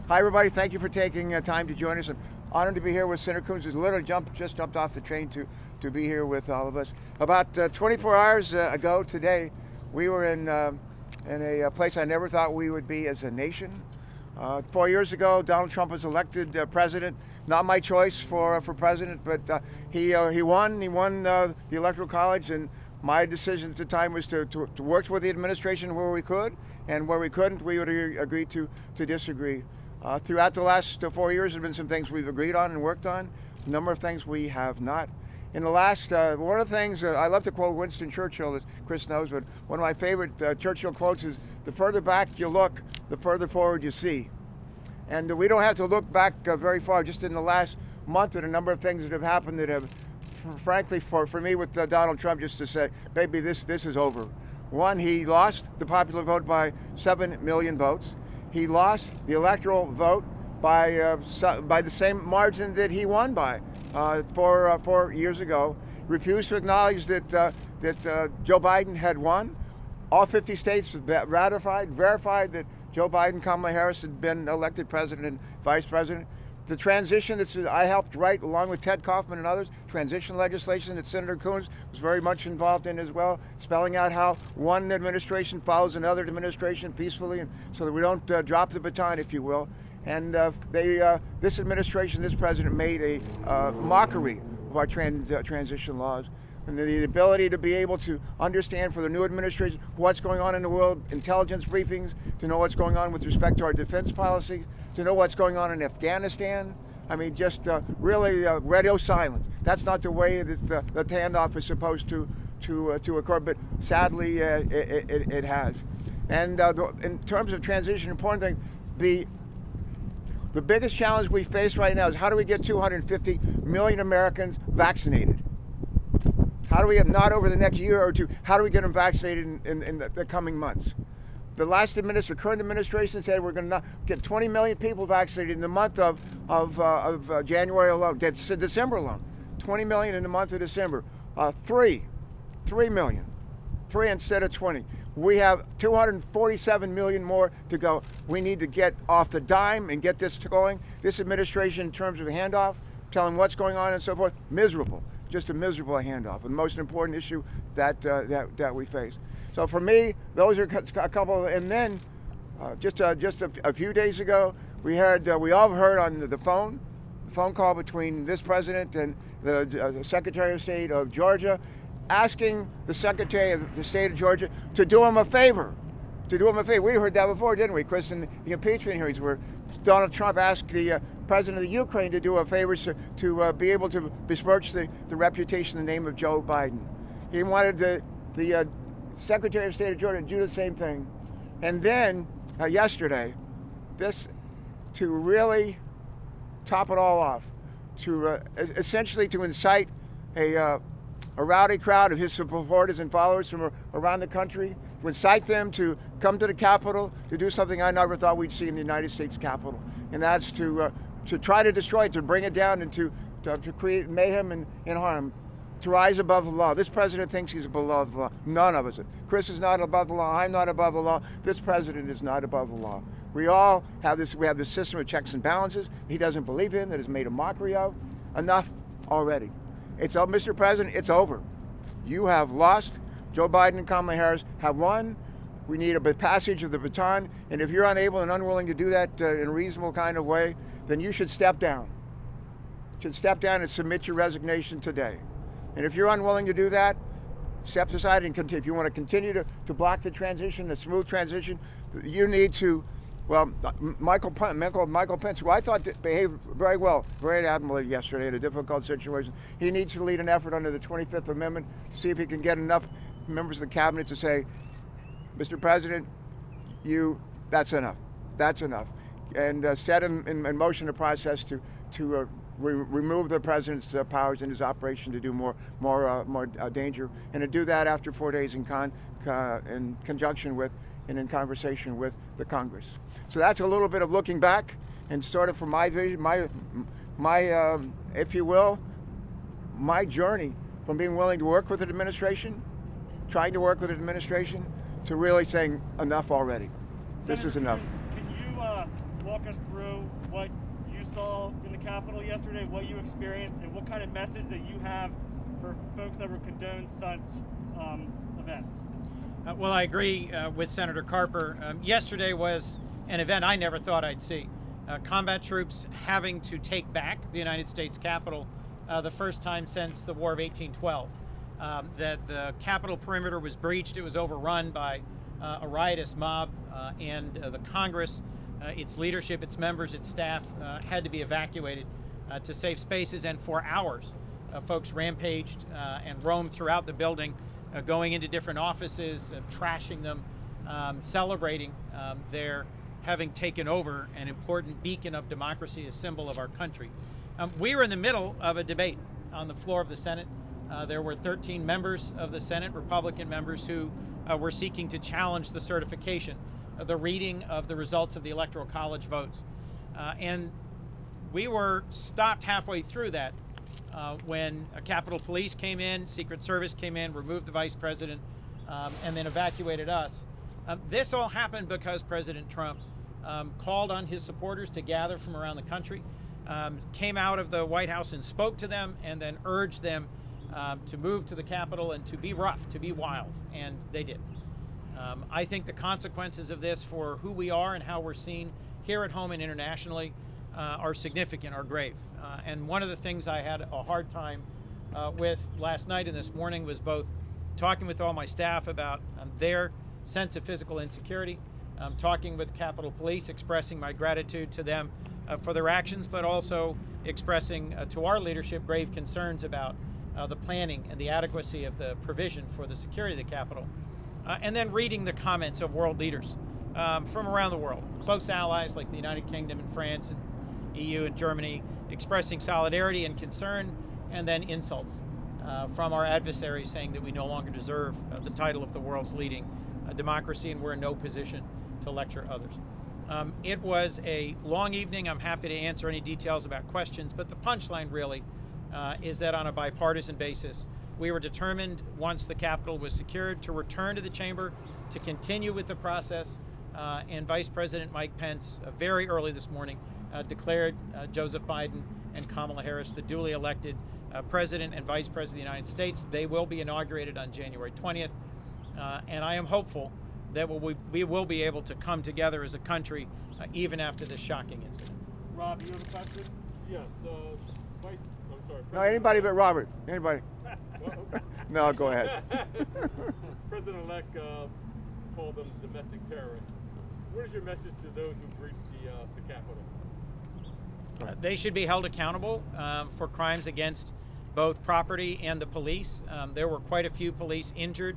Hi, everybody. Thank you for taking time to join us. I'm honored to be here with Senator Coons, who's literally just jumped off the train to be here with all of us. About 24 hours ago today, we were in a place I never thought we would be as a nation. 4 years ago, Donald Trump was elected president. Not my choice for president, but he won. He won the Electoral College, and my decision at the time was to work with the administration where we could, and where we couldn't, we would agree to disagree. Throughout the last 4 years, there have been some things we've agreed on and worked on, a number of things we have not. In the last, one of the things, I love to quote Winston Churchill, as Chris knows, but one of my favorite Churchill quotes is, the further back you look, the further forward you see. And we don't have to look back very far. Just in the last month, and a number of things that have happened that have, frankly, for me with Donald Trump, just to say, baby, this is over. One, he lost the popular vote by 7 million votes. He lost the electoral vote by the same margin that he won by 4 years ago. Refused to acknowledge that Joe Biden had won. All 50 states verified that Joe Biden, Kamala Harris had been elected president and vice president. The transition that I helped write, along with Ted Kaufman and others, transition legislation that Senator Coons was very much involved in as well, spelling out how one administration follows another administration peacefully, and so that we don't drop the baton, if you will. And this administration, this president, made a mockery of our transition laws. And the ability to be able to understand for the new administration what's going on in the world, intelligence briefings, to know what's going on with respect to our defense policy, to know what's going on in Afghanistan. I mean, just really radio silence. That's not the way that the handoff is supposed to occur, but sadly it has. And in terms of transition, important thing, the biggest challenge we face right now is how do we get 250 million Americans vaccinated? How do we get, not over the next year or two, how do we get them vaccinated in the coming months? The current administration said we're going to get 20 million people vaccinated in the month of January alone, December alone. 20 million in the month of December. 3 million. 3 instead of 20. We have 247 million more to go. We need to get off the dime and get this going. This administration, in terms of a handoff, telling what's going on and so forth, miserable. Just a miserable handoff, the most important issue that we face. So for me, those are a couple. And then, just a few days ago, we all heard on the phone call between this president and the Secretary of State of Georgia, asking the Secretary of the State of Georgia to do him a favor. We heard that before, didn't we, Chris, in the impeachment hearings, where Donald Trump asked the president of the Ukraine to do a favor to be able to besmirch the reputation and the name of Joe Biden. He wanted the Secretary of State of Georgia to do the same thing. And then, yesterday, to really top it all off, to essentially to incite a rowdy crowd of his supporters and followers from around the country, to incite them to come to the Capitol to do something I never thought we'd see in the United States Capitol, and that's to try to destroy it, to bring it down, and to create mayhem and harm, to rise above the law. This president thinks he's above the law. None of us. Chris is not above the law. I'm not above the law. This president is not above the law. We all have this. We have this system of checks and balances he doesn't believe in, that is made a mockery of. Enough already. Mr. President, it's over. You have lost. Joe Biden and Kamala Harris have won. We need a passage of the baton, and if you're unable and unwilling to do that in a reasonable kind of way, then you should step down. And submit your resignation today. And if you're unwilling to do that, step aside and continue. If you want to continue to block the transition, the smooth transition, you need to. Well, Michael Pence, who I thought behaved very well, very admirably yesterday in a difficult situation, he needs to lead an effort under the 25th Amendment to see if he can get enough members of the cabinet to say, Mr. President, that's enough. And set in motion a process to remove the president's powers in his operation to do more danger, and to do that after 4 days in conjunction with and in conversation with the Congress. So that's a little bit of looking back, and sort of from my vision, my if you will, my journey from being willing to work with an administration, trying to work with an administration, to really saying enough already. This is enough. Can you walk us through what you saw in the Capitol yesterday, what you experienced, and what kind of message that you have for folks that would condone such events? Well, I agree with Senator Carper. Yesterday was an event I never thought I'd see. Combat troops having to take back the United States Capitol the first time since the War of 1812. That the Capitol perimeter was breached, it was overrun by a riotous mob, and the Congress, its leadership, its members, its staff had to be evacuated to safe spaces, and for hours folks rampaged and roamed throughout the building, going into different offices, trashing them, celebrating their having taken over an important beacon of democracy, a symbol of our country. We were in the middle of a debate on the floor of the Senate. There were 13 members of the Senate, Republican members, who were seeking to challenge the certification, the reading of the results of the Electoral College votes. And we were stopped halfway through that when Capitol Police came in, Secret Service came in, removed the Vice President, and then evacuated us. This all happened because President Trump called on his supporters to gather from around the country, came out of the White House and spoke to them, and then urged them to move to the Capitol and to be rough, to be wild, and they did. I think the consequences of this for who we are and how we're seen here at home and internationally are significant, are grave. And one of the things I had a hard time with last night and this morning was both talking with all my staff about their sense of physical insecurity, talking with Capitol Police, expressing my gratitude to them for their actions, but also expressing to our leadership grave concerns about the planning and the adequacy of the provision for the security of the Capitol. And then reading the comments of world leaders from around the world, close allies like the United Kingdom and France and EU and Germany, expressing solidarity and concern, and then insults from our adversaries saying that we no longer deserve the title of the world's leading democracy and we're in no position to lecture others. It was a long evening. I'm happy to answer any details about questions, but the punchline really is that on a bipartisan basis, we were determined, once the Capitol was secured, to return to the chamber, to continue with the process, and Vice President Mike Pence, very early this morning, declared Joseph Biden and Kamala Harris the duly elected President and Vice President of the United States. They will be inaugurated on January 20th, and I am hopeful that we will be able to come together as a country even after this shocking incident. Rob, you have a question? Yes, Vice, I'm sorry. No, anybody but Robert. Anybody. No, go ahead. President-elect called them domestic terrorists. What is your message to those who breached the Capitol? They should be held accountable for crimes against both property and the police. There were quite a few police injured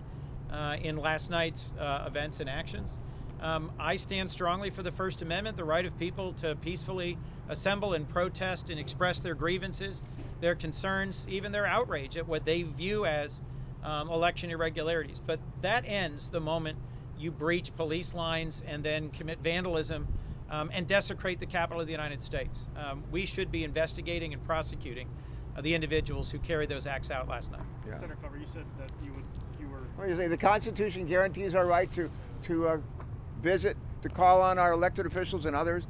in last night's events and actions. I stand strongly for the First Amendment, the right of people to peacefully assemble and protest and express their grievances, their concerns, even their outrage at what they view as election irregularities. But that ends the moment you breach police lines and then commit vandalism and desecrate the Capitol of the United States. We should be investigating and prosecuting the individuals who carried those acts out last night. Yeah. Senator Carper, you said that you were. Well, you say the Constitution guarantees our right to visit, to call on our elected officials and others,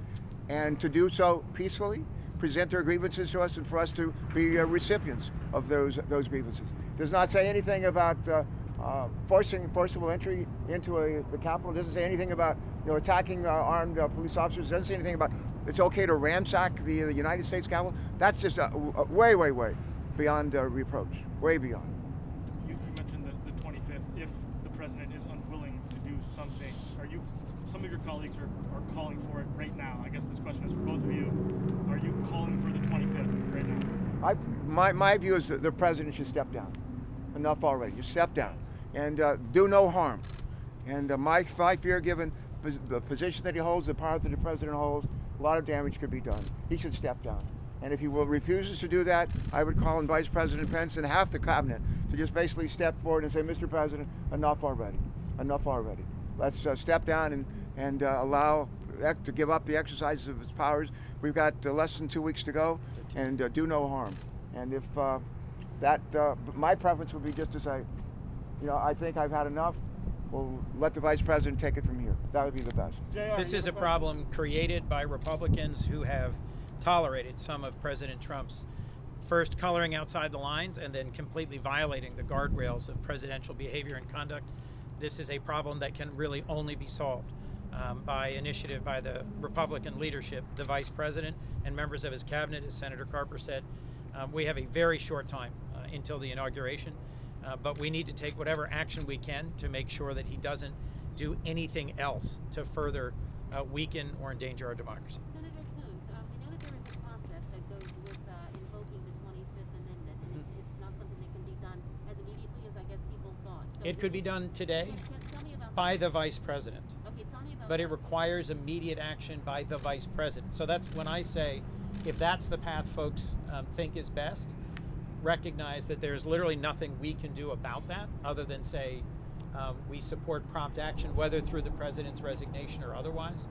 and to do so peacefully, present their grievances to us, and for us to be recipients of those grievances. Does not say anything about forcible entry into the Capitol. Doesn't say anything about attacking armed police officers. Doesn't say anything about it's okay to ransack the United States Capitol. That's just way beyond reproach. Way beyond. You mentioned the 25th. If the president is unwilling to do some things, some of your colleagues are calling for it right now. I guess this question is for both of you. Are you calling for the 25th right now? My view is that the president should step down. Enough already. You step down and do no harm. And my fear, given the position that he holds, the power that the president holds, a lot of damage could be done. He should step down. And if he refuses to do that, I would call on Vice President Pence and half the cabinet to just basically step forward and say, Mr. President, enough already. Enough already. Let's step down and allow to give up the exercise of his powers. We've got less than 2 weeks to go, and do no harm. And if my preference would be just to say, I think I've had enough. we'll let the vice president take it from here. That would be the best. JR, This you is have a question? problem created by Republicans who have tolerated some of President Trump's first coloring outside the lines and then completely violating the guardrails of presidential behavior and conduct. This is a problem that can really only be solved by initiative by the Republican leadership, the vice president, and members of his cabinet. As Senator Carper said, we have a very short time until the inauguration, but we need to take whatever action we can to make sure that he doesn't do anything else to further weaken or endanger our democracy. Senator Coons, I know that there is a process that goes with invoking the 25th Amendment, and it's not something that can be done as immediately as I guess people thought. So It could be done today Tell me about by that. the vice president, Okay, tell me about but that. it requires immediate action by the vice president. So that's when I say, if that's the path folks think is best, recognize that there's literally nothing we can do about that other than say we support prompt action, whether through the president's resignation or otherwise.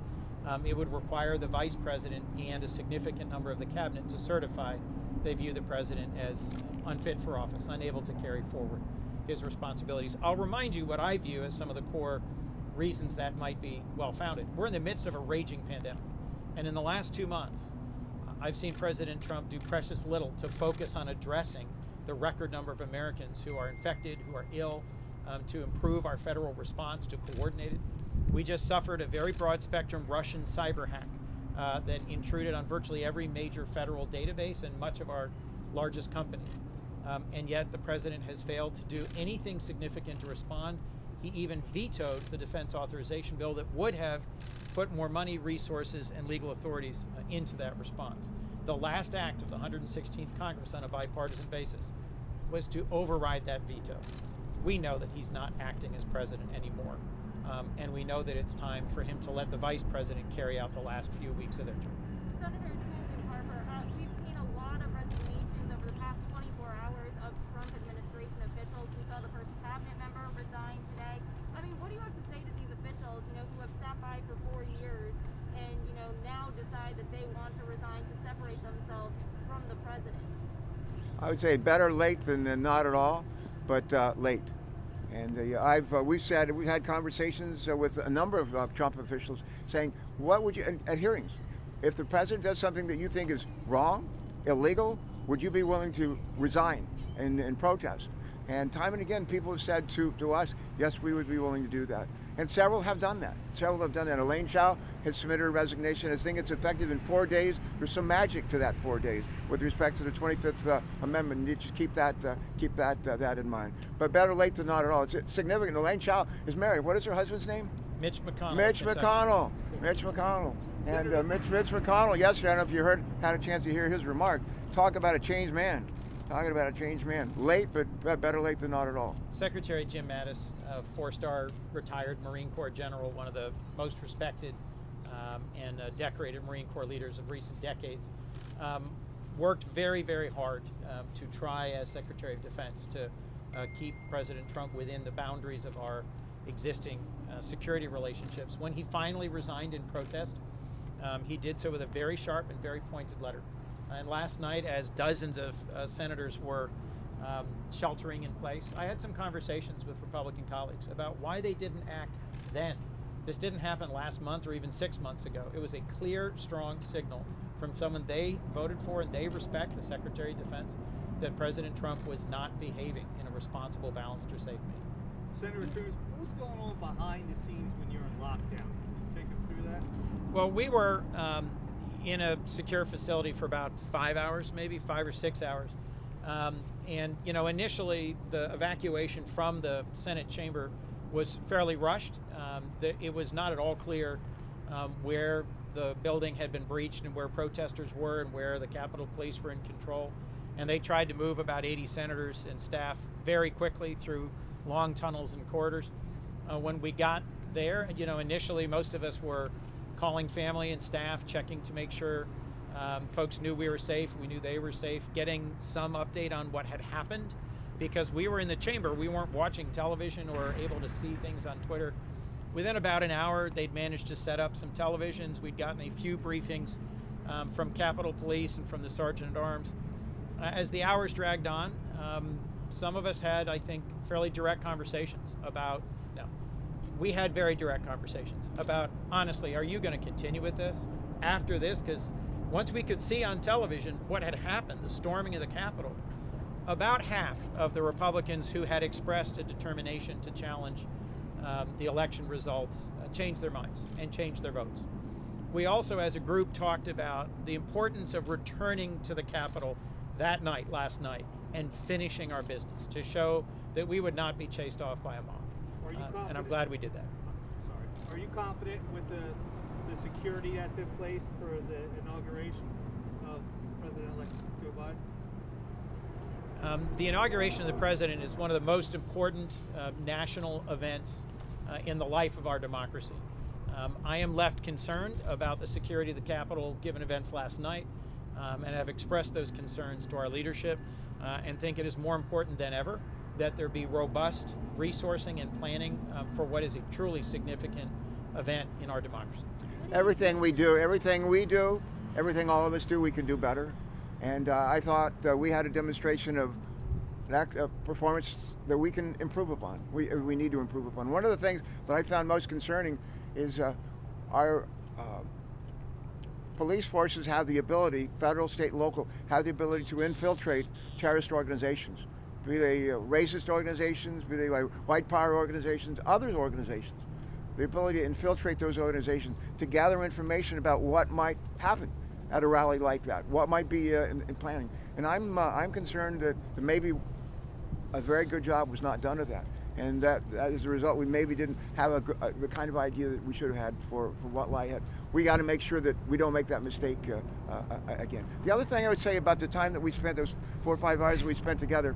It would require the vice president and a significant number of the cabinet to certify they view the president as unfit for office, unable to carry forward his responsibilities. I'll remind you what I view as some of the core reasons that might be well-founded. We're in the midst of a raging pandemic, and in the last 2 months, I've seen President Trump do precious little to focus on addressing the record number of Americans who are infected, who are ill, to improve our federal response, to coordinate it. We just suffered a very broad spectrum Russian cyber hack that intruded on virtually every major federal database and much of our largest companies. And yet the president has failed to do anything significant to respond. He even vetoed the defense authorization bill that would have put more money, resources, and legal authorities into that response. The last act of the 116th Congress on a bipartisan basis was to override that veto. We know that he's not acting as president anymore, and we know that it's time for him to let the vice president carry out the last few weeks of their term. Senators Coons and Carper, we've seen a lot of resignations over the past 24 hours of Trump administration officials. We saw the first cabinet member resign today. I mean, what do you have to say to these officials, who have sat by for 4 years and, now decide that they want to resign to separate themselves from the president? I would say better late than not at all, but late. And we've had conversations with a number of Trump officials saying, what would you, at hearings, if the president does something that you think is wrong, illegal, would you be willing to resign and protest? And time and again, people have said to us, yes, we would be willing to do that. And several have done that. Elaine Chao has submitted a resignation. I think it's effective in 4 days. There's some magic to that 4 days with respect to the 25th Amendment. You just keep that in mind. But better late than not at all. It's significant. Elaine Chao is married. What is her husband's name? Mitch McConnell. Mitch McConnell. And Mitch McConnell yesterday, I don't know if you had a chance to hear his remark. Talk about a changed man. Late, but better late than not at all. Secretary Jim Mattis, a 4-star retired Marine Corps general, one of the most respected and decorated Marine Corps leaders of recent decades, worked very, very hard to try as Secretary of Defense to keep President Trump within the boundaries of our existing security relationships. When he finally resigned in protest, he did so with a very sharp and very pointed letter. And last night, as dozens of senators were sheltering in place, I had some conversations with Republican colleagues about why they didn't act then. This didn't happen last month or even 6 months ago. It was a clear, strong signal from someone they voted for and they respect, the Secretary of Defense, that President Trump was not behaving in a responsible, balanced, or safe manner. Senator Coons, what's going on behind the scenes when you're in lockdown? Can you take us through that? Well, we were in a secure facility for about 5 hours, maybe 5 or 6 hours. And initially the evacuation from the Senate chamber was fairly rushed. It was not at all clear where the building had been breached and where protesters were and where the Capitol Police were in control. And they tried to move about 80 senators and staff very quickly through long tunnels and corridors. When we got there, initially most of us were calling family and staff, checking to make sure folks knew we were safe, we knew they were safe, getting some update on what had happened, because we were in the chamber, we weren't watching television or able to see things on Twitter. Within about an hour, they'd managed to set up some televisions. We'd gotten a few briefings from Capitol Police and from the Sergeant at Arms. As the hours dragged on, some of us had, I think, fairly direct conversations about, we had very direct conversations about, honestly, are you going to continue with this after this? Because once we could see on television what had happened, the storming of the Capitol, about half of the Republicans who had expressed a determination to challenge the election results changed their minds and changed their votes. We also, as a group, talked about the importance of returning to the Capitol that night, last night, and finishing our business to show that we would not be chased off by a mob. Are you And I'm confident- glad we did that. Sorry. Are you confident with the security that's in place for the inauguration of President-elect Joe Biden? The inauguration of the president is one of the most important national events in the life of our democracy. I am left concerned about the security of the Capitol given events last night, and have expressed those concerns to our leadership, and think it is more important than ever that there be robust resourcing and planning for what is a truly significant event in our democracy. Everything we do, everything all of us do, we can do better. And I thought we had a demonstration of that performance that we can improve upon. We need to improve upon. One of the things that I found most concerning is our police forces have the ability, federal, state, local, have the ability to infiltrate terrorist organizations, be they racist organizations, be they white power organizations, other organizations. The ability to infiltrate those organizations to gather information about what might happen at a rally like that, what might be in planning. And I'm concerned that maybe a very good job was not done of that. And that as a result, we maybe didn't have the kind of idea that we should have had for what lie ahead. We got to make sure that we don't make that mistake again. The other thing I would say about the time that we spent, those 4 or 5 hours we spent together,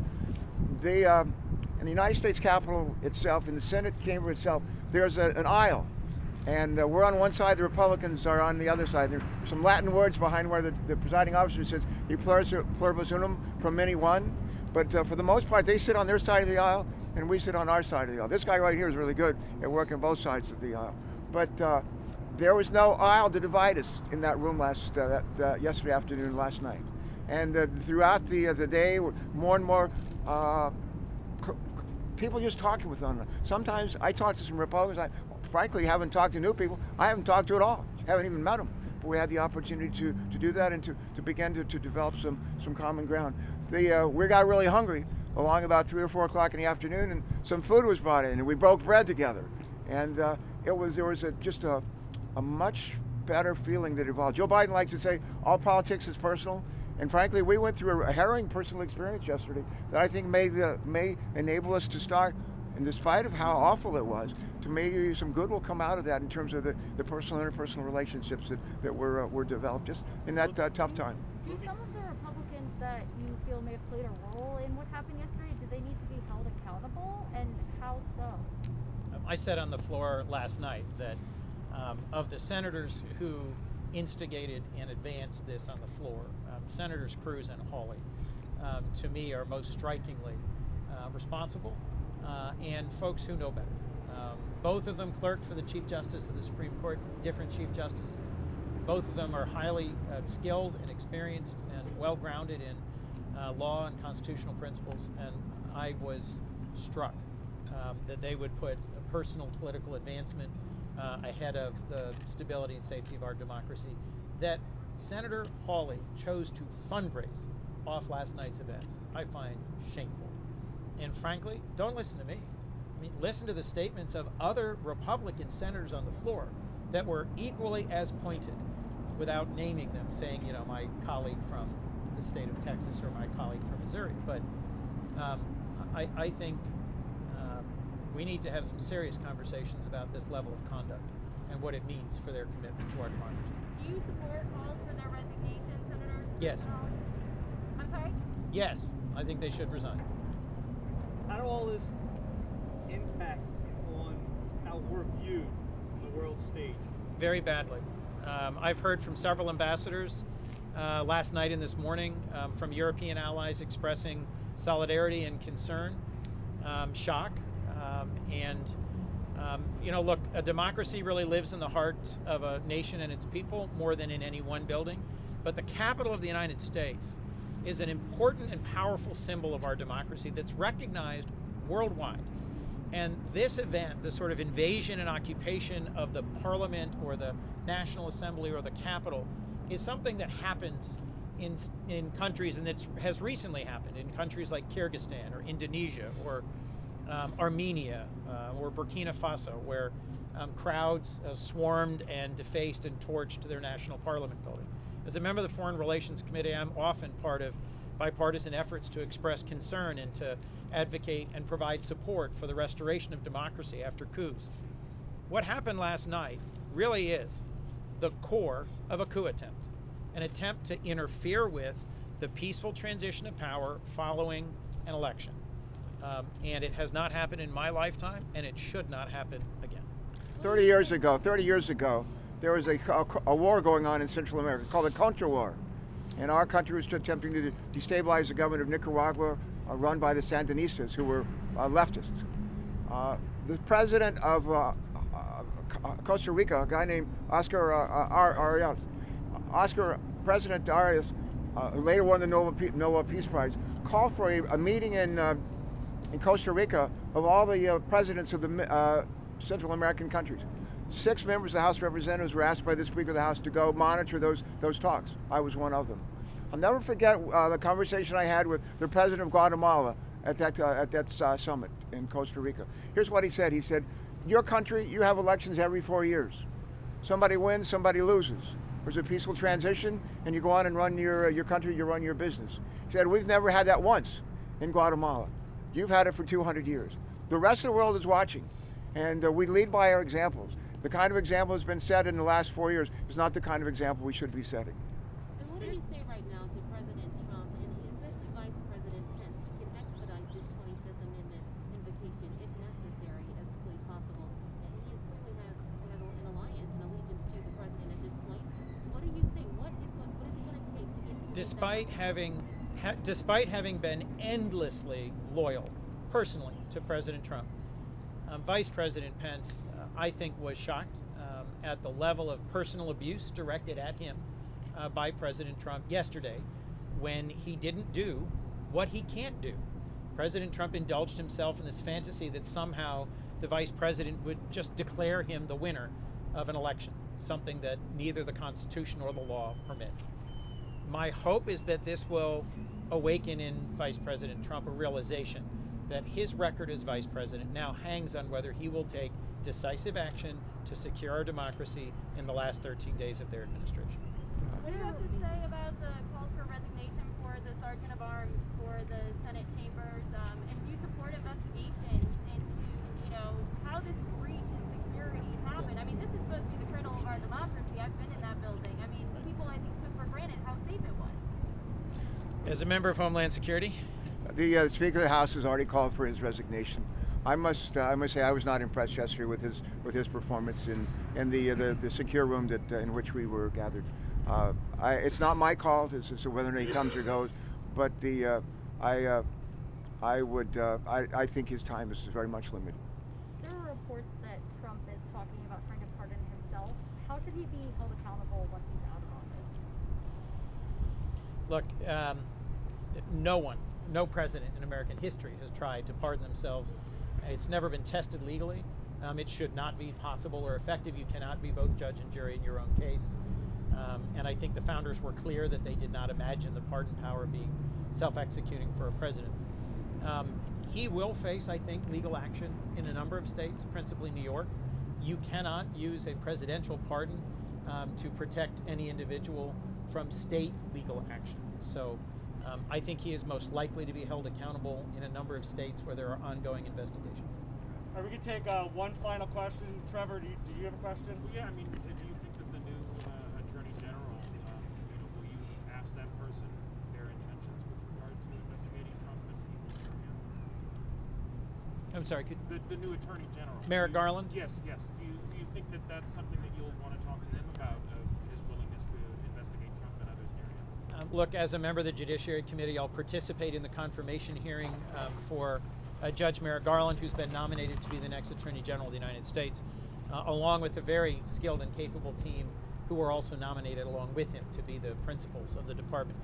in the United States Capitol itself, in the Senate chamber itself, there's an aisle. And we're on one side, the Republicans are on the other side. There's some Latin words behind where the presiding officer says, "E pluribus unum," from many one. But for the most part, they sit on their side of the aisle, and we sit on our side of the aisle. This guy right here is really good at working both sides of the aisle. But there was no aisle to divide us in that room yesterday afternoon, last night. And throughout the day, more and more people just talking with one another. Sometimes I talk to some Republicans. I frankly haven't talked to new people. I haven't talked to at all. Haven't even met them. But we had the opportunity to do that and to begin to develop some common ground. We got really hungry along about 3 or 4 o'clock in the afternoon, and some food was brought in, and we broke bread together. And there was just a much better feeling that evolved. Joe Biden likes to say all politics is personal. And frankly, we went through a harrowing personal experience yesterday that I think may enable us to start, and despite of how awful it was, to maybe some good will come out of that in terms of the personal and interpersonal relationships that were developed just in that tough time. Do some of the Republicans that you feel may have played a role in what happened yesterday, do they need to be held accountable, and how so? I said on the floor last night that of the senators who instigated and advanced this on the floor, Senators Cruz and Hawley, to me, are most strikingly responsible and folks who know better. Both of them clerked for the Chief Justice of the Supreme Court, different Chief Justices. Both of them are highly skilled and experienced and well-grounded in law and constitutional principles, and I was struck that they would put a personal political advancement ahead of the stability and safety of our democracy. That Senator Hawley chose to fundraise off last night's events, I find shameful. And frankly, don't listen to me. I mean, listen to the statements of other Republican senators on the floor that were equally as pointed, without naming them, saying, my colleague from the state of Texas or my colleague from Missouri. But I think we need to have some serious conversations about this level of conduct and what it means for their commitment to our democracy. Do you support calls for their resignation, Senators? Yes. I'm sorry? Yes, I think they should resign. How do all this impact on how we're viewed on the world stage? Very badly. I've heard from several ambassadors last night and this morning from European allies expressing solidarity and concern, shock, look, a democracy really lives in the heart of a nation and its people more than in any one building. But the Capitol of the United States is an important and powerful symbol of our democracy that's recognized worldwide. And this event, the sort of invasion and occupation of the parliament or the National Assembly or the Capitol, is something that happens in countries, and it has recently happened in countries like Kyrgyzstan or Indonesia or Armenia or Burkina Faso, where crowds swarmed and defaced and torched their national parliament building. As a member of the Foreign Relations Committee, I'm often part of bipartisan efforts to express concern and to advocate and provide support for the restoration of democracy after coups. What happened last night really is the core of a coup attempt, an attempt to interfere with the peaceful transition of power following an election. And it has not happened in my lifetime, and it should not happen again. 30 years ago, there was a war going on in Central America called the Contra War. And our country was attempting to destabilize the government of Nicaragua, run by the Sandinistas, who were leftists. The president of Costa Rica, a guy named Oscar Arias, President Arias, who later won the Nobel Peace Prize, called for a meeting in Costa Rica of all the presidents of the Central American countries. 6 members of the House of Representatives were asked by the Speaker of the House to go monitor those talks. I was one of them. I'll never forget the conversation I had with the president of Guatemala at that summit in Costa Rica. Here's what he said. He said, "Your country, you have elections every 4 years. Somebody wins, somebody loses. There's a peaceful transition, and you go on and run your country, you run your business." He said, "We've never had that once in Guatemala. You've had it for 200 years. The rest of the world is watching, and we lead by our examples. The kind of example that's been set in the last 4 years is not the kind of example we should be setting." And what do you say right now to President Trump and especially Vice President Pence, who can expedite this 25th Amendment invocation if necessary as quickly as possible? And he is clearly has an alliance and allegiance to the president at this point. What do you say? What is it going to take to get to Despite having been endlessly loyal personally to President Trump, Vice President Pence, I think, was shocked at the level of personal abuse directed at him by President Trump yesterday when he didn't do what he can't do. President Trump indulged himself in this fantasy that somehow the vice president would just declare him the winner of an election, something that neither the Constitution or the law permits. My hope is that this will awaken in Vice President Trump a realization that his record as vice president now hangs on whether he will take decisive action to secure our democracy in the last 13 days of their administration. What do you have to say about the calls for resignation for the Sergeant of Arms for the Senate chambers? And do you support investigations into, how this breach in security happened? I mean, this is supposed to be the cradle of our democracy. I've been in that building. I mean, people, I think, took for granted how safe it was. As a member of Homeland Security, the Speaker of the House has already called for his resignation. I must say I was not impressed yesterday with his performance in the secure room in which we were gathered. It's not my call as to whether or not he comes or goes, but I think his time is very much limited. There are reports that Trump is talking about trying to pardon himself. How should he be held accountable once he's out of office? Look, no president in American history has tried to pardon themselves. It's never been tested legally. It should not be possible or effective. You cannot be both judge and jury in your own case. And I think the founders were clear that they did not imagine the pardon power being self-executing for a president. He will face, I think, legal action in a number of states, principally New York. You cannot use a presidential pardon to protect any individual from state legal action. So I think he is most likely to be held accountable in a number of states where there are ongoing investigations. All right, we can take one final question. Trevor, do you have a question? Yeah, I mean, do you think that the new Attorney General, will you ask that person their intentions with regard to investigating Trump and people near him? I'm sorry, The new Attorney General. Merrick Garland? Yes. Do you think that that's something that you'll want to talk to him about, his willingness to investigate Trump and others near him? Look, as a member of the Judiciary Committee, I'll participate in the confirmation hearing for Judge Merrick Garland, who's been nominated to be the next Attorney General of the United States, along with a very skilled and capable team who were also nominated along with him to be the principals of the department.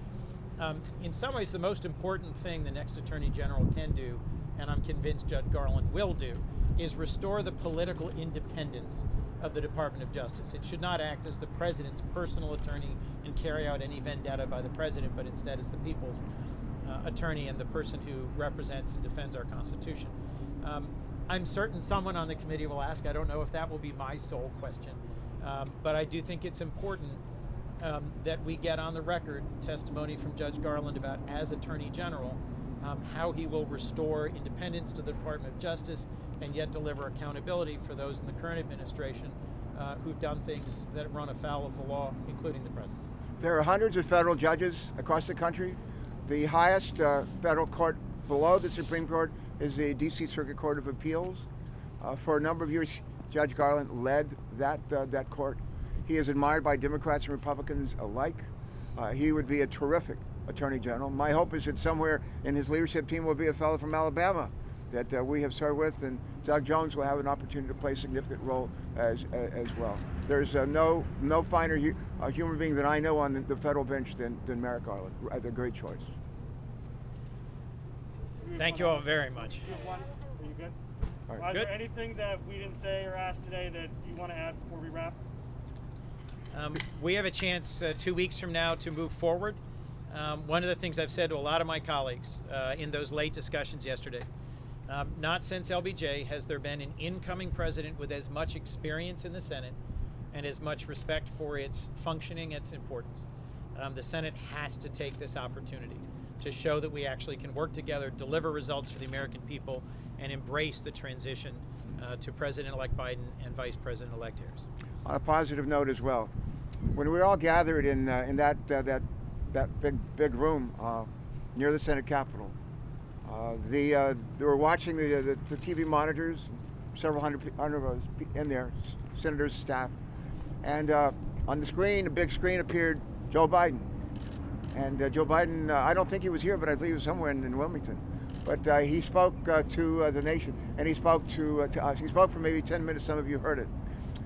In some ways, the most important thing the next Attorney General can do, and I'm convinced Judge Garland will do, is restore the political independence of the Department of Justice. It should not act as the president's personal attorney and carry out any vendetta by the president, but instead as the people's attorney and the person who represents and defends our Constitution. I'm certain someone on the committee will ask. I don't know if that will be my sole question, but I do think it's important that we get on the record testimony from Judge Garland about, as Attorney General, how he will restore independence to the Department of Justice and yet deliver accountability for those in the current administration who've done things that run afoul of the law, including the president. There are hundreds of federal judges across the country. The highest federal court below the Supreme Court is the D.C. Circuit Court of Appeals. For a number of years, Judge Garland led that court. He is admired by Democrats and Republicans alike. He would be a terrific Attorney General. My hope is that somewhere in his leadership team will be a fellow from Alabama that we have served with, and Doug Jones will have an opportunity to play a significant role as well. There's no finer human being that I know on the federal bench than Merrick Garland. A great choice. Thank you all very much. Are you good? All right. Is there anything that we didn't say or ask today that you want to add before we wrap? We have a chance 2 weeks from now to move forward. One of the things I've said to a lot of my colleagues in those late discussions yesterday, not since LBJ has there been an incoming president with as much experience in the Senate and as much respect for its functioning, its importance. The Senate has to take this opportunity to show that we actually can work together, deliver results for the American people, and embrace the transition to President-elect Biden and Vice President-elect Harris. On a positive note as well, when we were all gathered in that big room near the Senate Capitol, they were watching the TV monitors, several hundred of us in there, senators, staff, and on the screen, a big screen, appeared Joe Biden. And Joe Biden, I don't think he was here, but I believe he was somewhere in Wilmington. But he spoke to the nation, and he spoke to us. He spoke for maybe 10 minutes. Some of you heard it.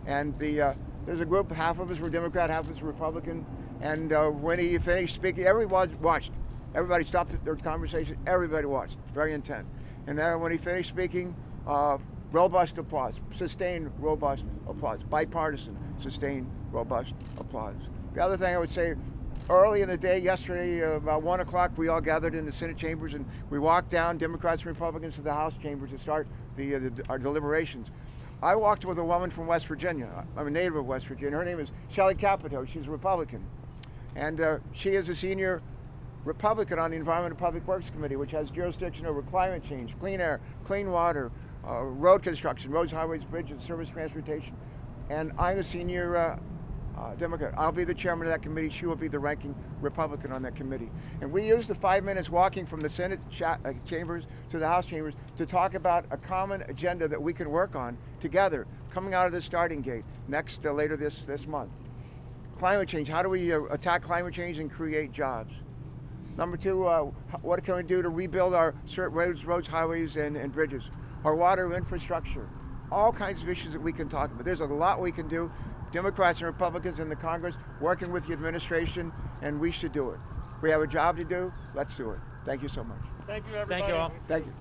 And there's a group, half of us were Democrat, half of us were Republican. And when he finished speaking, everyone watched. Everybody stopped their conversation. Everybody watched. Very intent. And then when he finished speaking, robust applause, sustained robust applause, bipartisan, sustained robust applause. The other thing I would say, early in the day yesterday, about 1 o'clock, we all gathered in the Senate chambers and we walked down, Democrats and Republicans, to the House chambers to start our deliberations. I walked with a woman from West Virginia. I'm a native of West Virginia. Her name is Shelley Capito. She's a Republican. And she is a senior Republican on the Environment and Public Works Committee, which has jurisdiction over climate change, clean air, clean water, road construction, roads, highways, bridges, surface transportation. And I'm a senior Democrat. I'll be the chairman of that committee. She will be the ranking Republican on that committee. And we used the 5 minutes walking from the Senate chambers to the House chambers to talk about a common agenda that we can work on together, coming out of the starting gate later this month. Climate change. How do we attack climate change and create jobs? Number two, what can we do to rebuild our roads, highways, and bridges? Our water infrastructure. All kinds of issues that we can talk about. There's a lot we can do. Democrats and Republicans in the Congress working with the administration, and we should do it. We have a job to do. Let's do it. Thank you so much. Thank you, everybody. Thank you all. Thank you.